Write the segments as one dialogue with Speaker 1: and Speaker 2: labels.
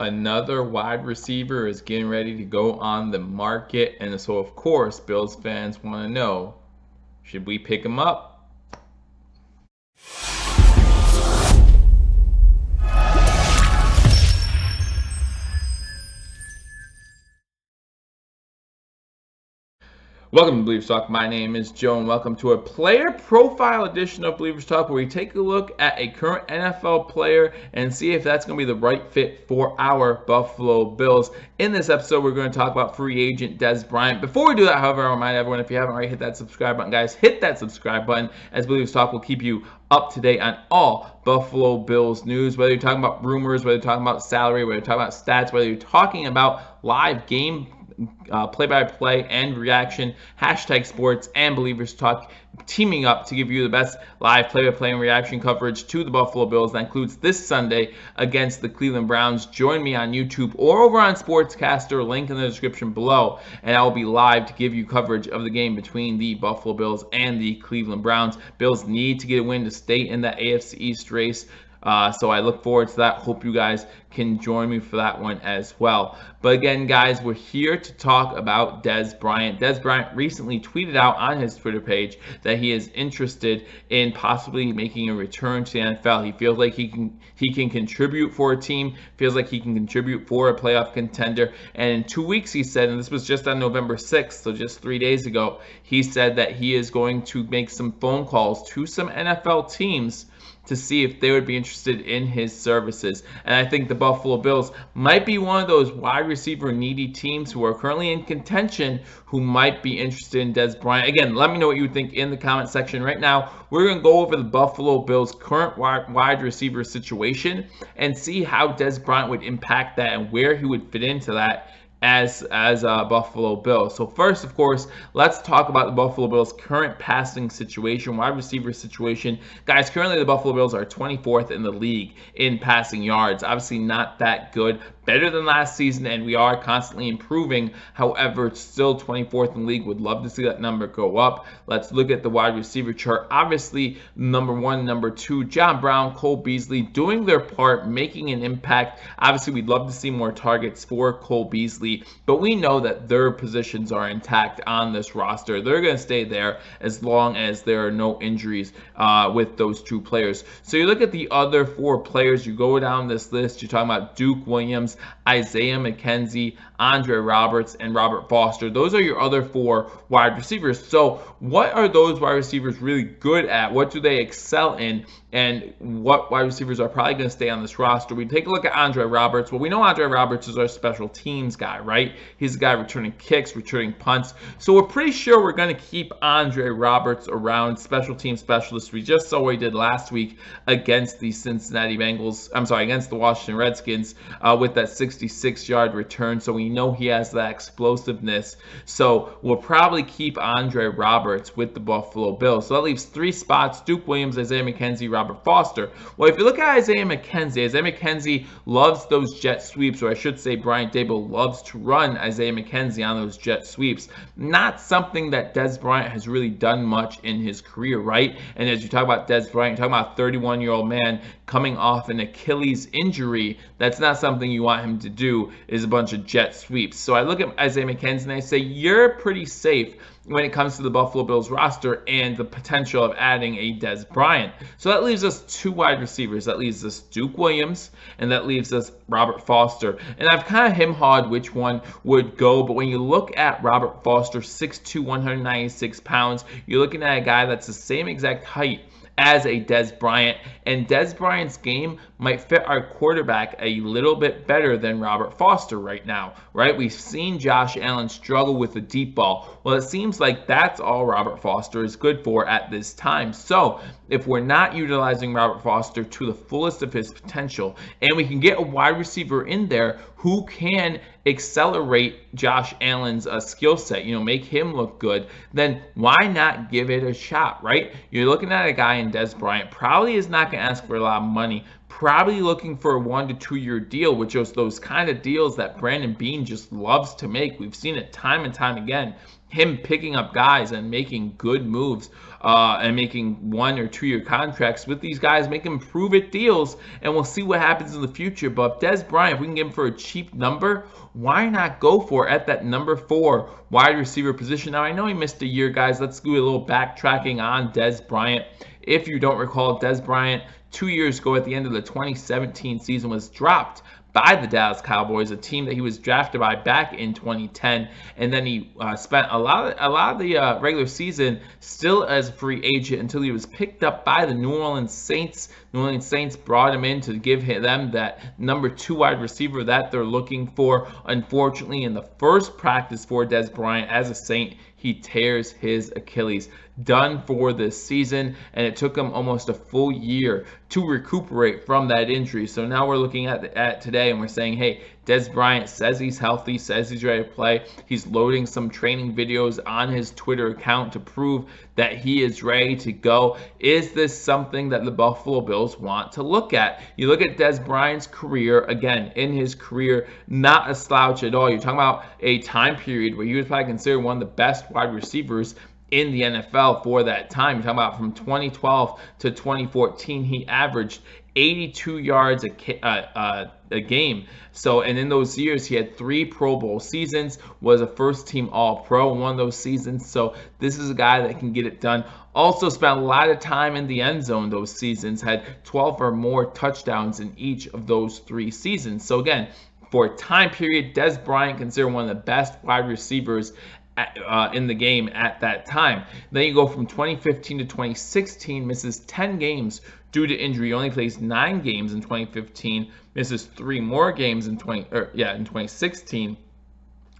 Speaker 1: Another wide receiver is getting ready to go on the market, and so of course Bills fans want to know, should we pick him up? Welcome to Believers Talk. My name is Joe, and welcome to a player profile edition of Believers Talk, where we take a look at a current NFL player and see if that's going to be the right fit for our Buffalo Bills. In this episode, we're going to talk about free agent Dez Bryant. Before we do that, however, I remind everyone, if you haven't already hit that subscribe button, guys, hit that subscribe button, as Believers Talk will keep you up to date on all Buffalo Bills news, whether you're talking about rumors, whether you're talking about salary, whether you're talking about stats, whether you're talking about live game play-by-play and reaction, hashtag sports and Believers Talk teaming up to give you the best live play-by-play and reaction coverage to the Buffalo Bills. That includes this Sunday against the Cleveland Browns. Join me on YouTube or over on Sportscaster, link in the description below, and I will be live to give you coverage of the game between the Buffalo Bills and the Cleveland Browns. Bills need to get a win to stay in that AFC East race. So I look forward to that. Hope you guys can join me for that one as well. But again, guys, we're here to talk about Dez Bryant. Dez Bryant recently tweeted out on his Twitter page that he is interested in possibly making a return to the NFL. He feels like he can contribute for a team, feels like he can contribute for a playoff contender. And in 2 weeks, he said, and this was just on November 6th, so just 3 days ago, he said that he is going to make some phone calls to some NFL teams to see if they would be interested in his services. And I think the Buffalo Bills might be one of those wide receiver needy teams who are currently in contention who might be interested in Dez Bryant. Again, let me know what you think in the comment section. Right now, we're going to go over the Buffalo Bills' current wide receiver situation and see how Dez Bryant would impact that and where he would fit into that as a Buffalo Bill. So first, of course, let's talk about the Buffalo Bills' current passing situation, wide receiver situation. Guys, currently the Buffalo Bills are 24th in the league in passing yards. Obviously not that good. Better than last season, and we are constantly improving. However, it's still 24th in the league. Would love to see that number go up. Let's look at the wide receiver chart. Obviously, number one, number two, John Brown, Cole Beasley doing their part, making an impact. Obviously, we'd love to see more targets for Cole Beasley, but we know that their positions are intact on this roster. They're going to stay there as long as there are no injuries with those two players. So you look at the other four players, you go down this list, you're talking about Duke Williams, Isaiah McKenzie, Andre Roberts, and Robert Foster. Those are your other four wide receivers. So what are those wide receivers really good at? What do they excel in? And what wide receivers are probably going to stay on this roster? We take a look at Andre Roberts. Well, we know Andre Roberts is our special teams guy, right? He's the guy returning kicks, returning punts. So we're pretty sure we're going to keep Andre Roberts around, special team specialist. We just saw what he did last week against the against the Washington Redskins with that 66-yard return. So we know he has that explosiveness. So we'll probably keep Andre Roberts with the Buffalo Bills. So that leaves three spots: Duke Williams, Isaiah McKenzie, Robert Foster. Well, if you look at Isaiah McKenzie loves those jet sweeps, or I should say Brian Daboll loves to run Isaiah McKenzie on those jet sweeps. Not something that Dez Bryant has really done much in his career, right? And as you talk about Dez Bryant, you're talking about a 31-year-old man coming off an Achilles injury. That's not something you want him to do, is a bunch of jet sweeps. So I look at Isaiah McKenzie and I say, you're pretty safe when it comes to the Buffalo Bills roster and the potential of adding a Dez Bryant. So that leaves us two wide receivers. That leaves us Duke Williams, and that leaves us Robert Foster. And I've kind of hem-hawed which one would go, but when you look at Robert Foster, 6'2", 196 pounds, you're looking at a guy that's the same exact height as a Dez Bryant, and Dez Bryant's game might fit our quarterback a little bit better than Robert Foster right now, right? We've seen Josh Allen struggle with the deep ball. Well, it seems like that's all Robert Foster is good for at this time. So if we're not utilizing Robert Foster to the fullest of his potential, and we can get a wide receiver in there who can accelerate Josh Allen's skill set, make him look good, then why not give it a shot, right? You're looking at a guy in Dez Bryant, probably is not going to ask for a lot of money, probably looking for a 1 to 2 year deal, which is those kind of deals that Brandon Beane just loves to make. We've seen it time and time again, him picking up guys and making good moves and making 1 or 2 year contracts with these guys, making prove it deals, and we'll see what happens in the future. But Dez Bryant, if we can get him for a cheap number, why not go for it at that number 4 wide receiver position? Now, I know he missed a year, guys. Let's do a little backtracking on Dez Bryant. If you don't recall, Dez Bryant 2 years ago at the end of the 2017 season was dropped by the Dallas Cowboys, a team that he was drafted by back in 2010, and then he spent a lot of the regular season still as a free agent until he was picked up by the New Orleans Saints. New Orleans Saints brought him in to give them that number 2 wide receiver that they're looking for. Unfortunately, in the first practice for Dez Bryant as a Saint, he tears his Achilles. Done for this season, and it took him almost a full year to recuperate from that injury. So now we're looking at today, and we're saying, hey, Dez Bryant says he's healthy, says he's ready to play. He's loading some training videos on his Twitter account to prove that he is ready to go. Is this something that the Buffalo Bills want to look at? You look at Dez Bryant's career, again, in his career, not a slouch at all. You're talking about a time period where he was probably considered one of the best wide receivers in the NFL for that time. You're talking about from 2012 to 2014, he averaged 82 yards a game. So, and in those years, he had 3 Pro Bowl seasons, was a first-team All-Pro in one of those seasons. So this is a guy that can get it done. Also spent a lot of time in the end zone those seasons, had 12 or more touchdowns in each of those 3 seasons. So again, for a time period, Dez Bryant considered one of the best wide receivers in the game at that time. Then you go from 2015 to 2016, misses 10 games due to injury. He only plays 9 games in 2015, misses 3 more games in 2016.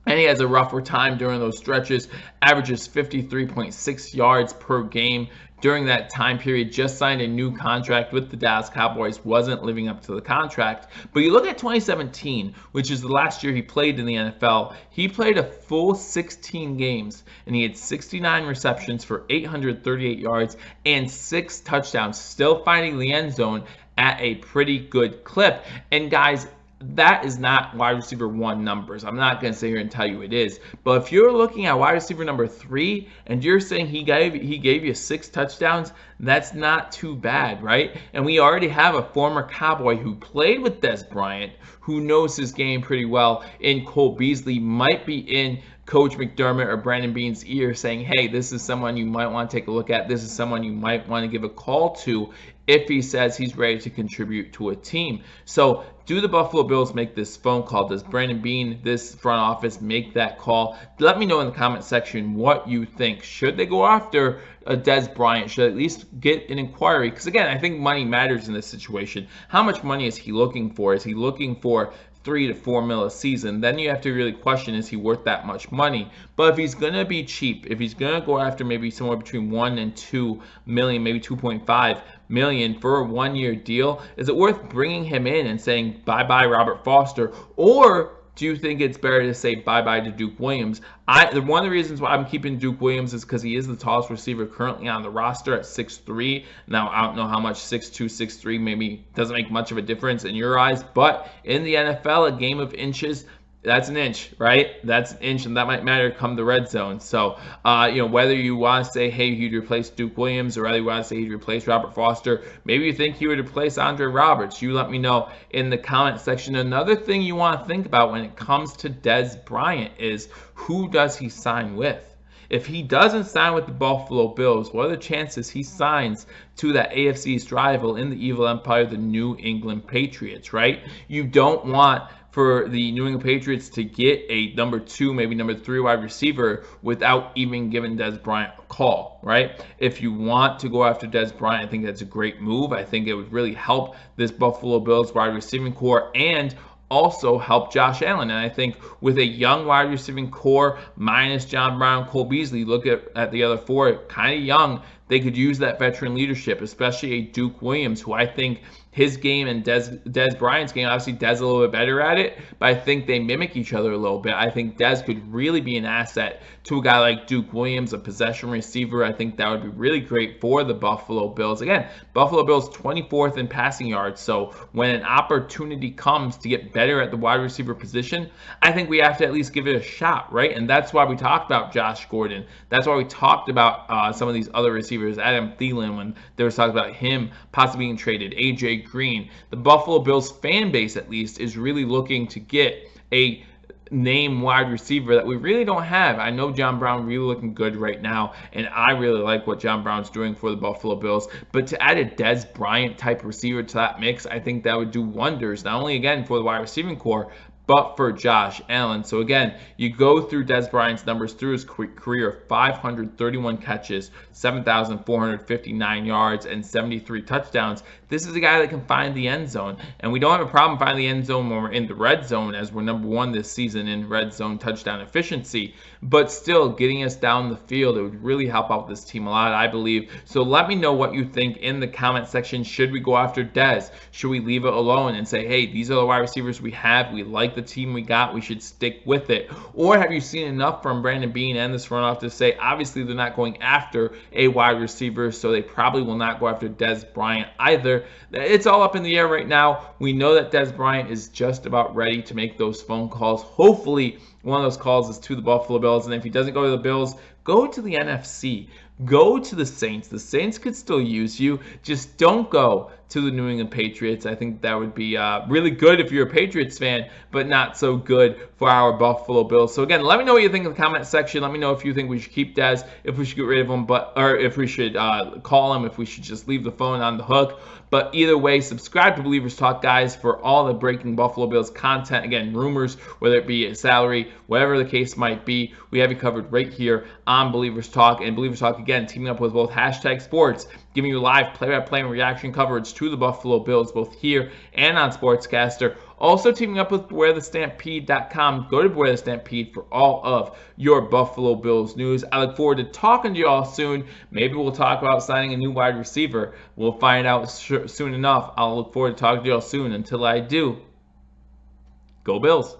Speaker 1: And he has a rougher time during those stretches, averages 53.6 yards per game during that time period. Just signed a new contract with the Dallas Cowboys, wasn't living up to the contract. But you look at 2017, which is the last year he played in the NFL, he played a full 16 games, and he had 69 receptions for 838 yards and 6 touchdowns, still finding the end zone at a pretty good clip. And guys, that is not wide receiver 1 numbers. I'm not going to sit here and tell you it is. But if you're looking at wide receiver number 3 and you're saying he gave you 6 touchdowns, that's not too bad, right? And we already have a former Cowboy who played with Dez Bryant, who knows his game pretty well, in Cole Beasley, might be in Coach McDermott or Brandon Beane's ear saying, hey, this is someone you might want to take a look at. This is someone you might want to give a call to if he says he's ready to contribute to a team. So do the Buffalo Bills make this phone call? Does Brandon Beane, this front office, make that call? Let me know in the comment section what you think. Should they go after Dez Bryant? Should at least get an inquiry? Because again, I think money matters in this situation. How much money is he looking for? Is he looking for 3 to 4 mil a season? Then you have to really question, is he worth that much money? But if he's going to be cheap, if he's going to go after maybe somewhere between 1 and 2 million, maybe 2.5 million for a 1-year deal, is it worth bringing him in and saying bye-bye Robert Foster? Or do you think it's better to say bye-bye to Duke Williams? One of the reasons why I'm keeping Duke Williams is because he is the tallest receiver currently on the roster at 6'3". Now, I don't know how much 6'2", 6'3", maybe doesn't make much of a difference in your eyes, but in the NFL, a game of inches, that's an inch, right? That's an inch, and that might matter come the red zone. So, whether you want to say, hey, he'd replace Duke Williams, or whether you want to say he'd replace Robert Foster, maybe you think he would replace Andre Roberts. You let me know in the comment section. Another thing you want to think about when it comes to Dez Bryant is, who does he sign with? If he doesn't sign with the Buffalo Bills, what are the chances he signs to that AFC East rival in the evil empire, the New England Patriots, right? You don't want for the New England Patriots to get a number 2, maybe number 3 wide receiver without even giving Dez Bryant a call, right? If you want to go after Dez Bryant, I think that's a great move. I think it would really help this Buffalo Bills wide receiving core and also help Josh Allen. And I think with a young wide receiving core minus John Brown, Cole Beasley, look at the other 4, kind of young, they could use that veteran leadership, especially a Duke Williams, who I think his game and Dez Bryant's game, obviously Dez a little bit better at it, but I think they mimic each other a little bit. I think Dez could really be an asset to a guy like Duke Williams, a possession receiver. I think that would be really great for the Buffalo Bills. Again, Buffalo Bills 24th in passing yards, so when an opportunity comes to get better at the wide receiver position, I think we have to at least give it a shot, right? And that's why we talked about Josh Gordon. That's why we talked about some of these other receivers, Adam Thielen, when there was talk about him possibly being traded, AJ Green. The Buffalo Bills fan base, at least, is really looking to get a name wide receiver that we really don't have. I know John Brown really looking good right now, and I really like what John Brown's doing for the Buffalo Bills. But to add a Dez Bryant type receiver to that mix, I think that would do wonders, not only again for the wide receiving core, but for Josh Allen. So again, you go through Dez Bryant's numbers through his career of 531 catches, 7,459 yards, and 73 touchdowns. This is a guy that can find the end zone, and we don't have a problem finding the end zone when we're in the red zone, as we're #1 this season in red zone touchdown efficiency. But still, getting us down the field, it would really help out this team a lot, I believe. So let me know what you think in the comment section. Should we go after Dez? Should we leave it alone and say, hey, these are the wide receivers we have, we like the team we got, we should stick with it? Or have you seen enough from Brandon Beane and this front office to say, obviously they're not going after a wide receiver, so they probably will not go after Dez Bryant either? It's all up in the air right now. We know that Dez Bryant is just about ready to make those phone calls. Hopefully one of those calls is to the Buffalo Bills, and if he doesn't go to the Bills, go to the NFC. Go to the Saints. The Saints could still use you. Just don't go to the New England Patriots. I think that would be really good if you're a Patriots fan, but not so good for our Buffalo Bills. So again, let me know what you think in the comment section. Let me know if you think we should keep Dez, if we should get rid of him, or if we should call him, if we should just leave the phone on the hook. But either way, subscribe to Believers Talk, guys, for all the breaking Buffalo Bills content. Again, rumors, whether it be a salary, whatever the case might be, we have you covered right here on Believers Talk. And Believers Talk, again, teaming up with both #sports, giving you live play-by-play and reaction coverage to the Buffalo Bills, both here and on Sportscaster. Also teaming up with BewareTheStampede.com. Go to Beware the Stampede for all of your Buffalo Bills news. I look forward to talking to you all soon. Maybe we'll talk about signing a new wide receiver. We'll find out soon enough. I'll look forward to talking to you all soon. Until I do, go Bills.